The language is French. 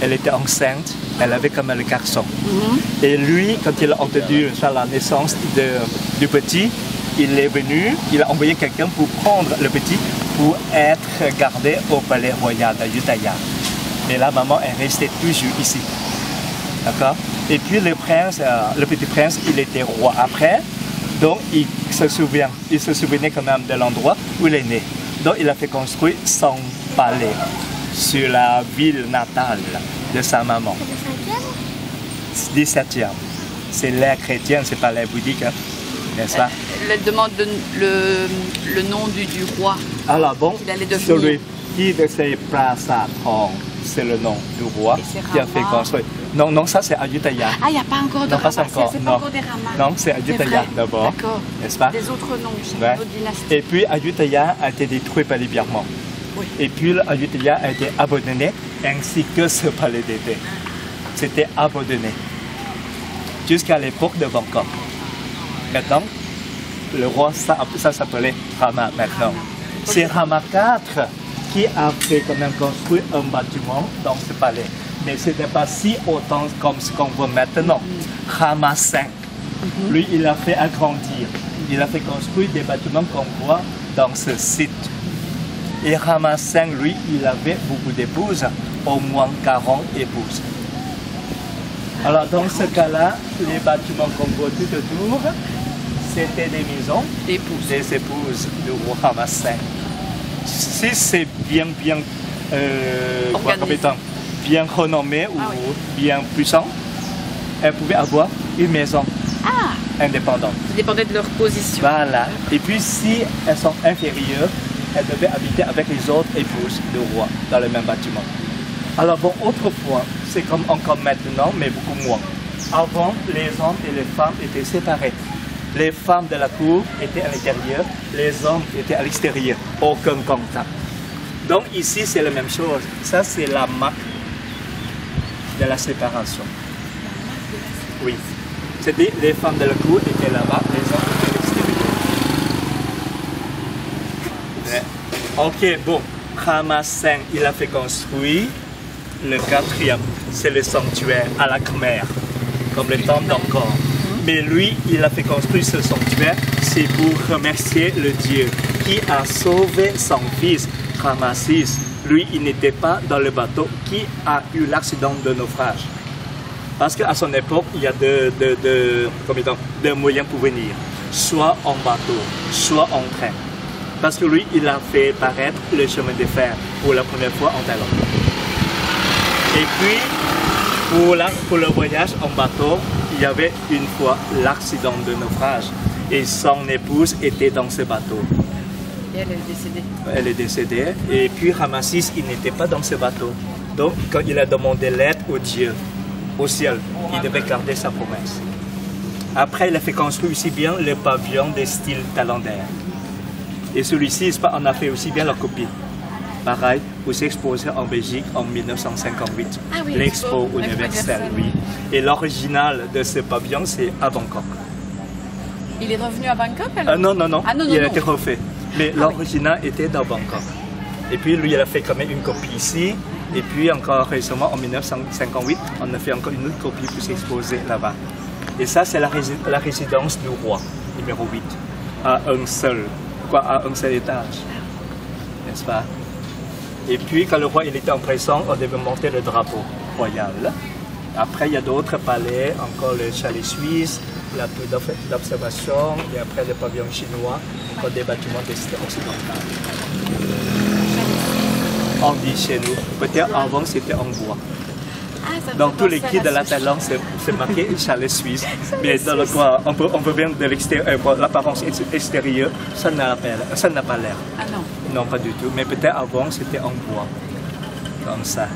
elle était enceinte, elle avait comme le garçon. Et lui, quand il a entendu la naissance du petit, il est venu, il a envoyé quelqu'un pour prendre le petit pour être gardé au palais royal d'Ayutthaya. Et la maman est restée toujours ici. D'accord? Et puis le prince, le petit prince, il était roi après. Donc il se souvenait quand même de l'endroit où il est né. Donc il a fait construire son palais sur la ville natale de sa maman. 17e. C'est l'ère chrétienne, c'est pas l'ère bouddhique, hein, n'est-ce pas? Elle demande le nom du roi. Alors bon, devenir. celui qui de ces Prasatong, c'est le nom du roi qui a fait construire. Non, non, ça c'est Ayutthaya. Ah, il n'y a pas encore de Rama, c'est pas encore des Ramas. Non, c'est Ayutthaya d'abord, n'est-ce pas? Des autres noms, Ouais. d'autres dynasties. Et puis Ayutthaya a été détruit par les Birmans. Oui. Et puis Ayutthaya a été abandonné, ainsi que ce palais d'été. C'était abandonné jusqu'à l'époque de Bangkok. Maintenant, le roi, ça s'appelait Rama maintenant. C'est Rama IV qui a fait quand même construire un bâtiment dans ce palais. Mais ce n'était pas si autant comme ce qu'on voit maintenant. Rama V, lui, il a fait agrandir. Il a fait construire des bâtiments qu'on voit dans ce site. Et Rama V, lui, il avait beaucoup d'épouses, au moins 40 épouses. Alors dans ce cas-là, les bâtiments qu'on voit tout autour, c'était des maisons des épouses du roi Rama V. Si c'est bien renommé ou bien puissant, elles pouvaient avoir une maison indépendante. Ça dépendait de leur position. Voilà. Et puis si elles sont inférieures, elles devaient habiter avec les autres épouses du roi dans le même bâtiment. Alors bon, autrefois, c'est comme encore maintenant, mais beaucoup moins. Avant, les hommes et les femmes étaient séparés. Les femmes de la cour étaient à l'intérieur, les hommes étaient à l'extérieur. Aucun contact. Donc ici, c'est la même chose. Ça, c'est la marque de la séparation. Oui. C'est-à-dire, les femmes de la cour étaient là-bas, les hommes étaient à l'extérieur. Ok, bon. Rama V, il a fait construire le 4e, c'est le sanctuaire à la Khmer, comme le temple d'Angkor. Mais lui, il a fait construire ce sanctuaire, c'est pour remercier le Dieu qui a sauvé son fils, Rama VI. Lui, il n'était pas dans le bateau qui a eu l'accident de naufrage. Parce qu'à son époque, il y a deux moyens pour venir, soit en bateau, soit en train. Parce que lui, il a fait paraître le chemin de fer pour la première fois en Thaïlande. Et puis, pour le voyage en bateau, il y avait une fois l'accident de naufrage. Et son épouse était dans ce bateau. Et elle est décédée. Elle est décédée. Et puis Rama VI, il n'était pas dans ce bateau. Donc, quand il a demandé l'aide au Dieu, au ciel, il devait garder sa promesse. Après, il a fait construire aussi bien le pavillon de style thaïlandais. Et celui-ci, on a fait aussi bien la copie. Pareil, où c'est exposé en Belgique en 1958. Ah oui, l'Expo universelle, oui. Et l'original de ce pavillon, c'est à Bangkok. Il est revenu à Bangkok alors? Non, il a été non. refait. Mais l'original était dans Bangkok. Et puis lui, il a fait quand même une copie ici. Et puis encore récemment, en 1958, on a fait encore une autre copie pour s'exposer là-bas. Et ça, c'est la résidence du roi, numéro 8, à un seul étage. N'est-ce pas? Et puis, quand le roi il était en prison, on devait monter le drapeau royal. Après, il y a d'autres palais, encore le chalet suisse, la tour d'observation, et après le pavillon chinois, encore des bâtiments de style occidental. On dit chez nous. Peut-être avant, c'était en bois. Dans tous les guides de la Thaïlande, c'est marqué chalet suisse. Mais dans le coin, on peut bien de l'extérieur, l'apparence extérieure, ça n'a pas l'air. Ah non. Non, pas du tout. Mais peut-être avant, c'était en bois. Comme ça.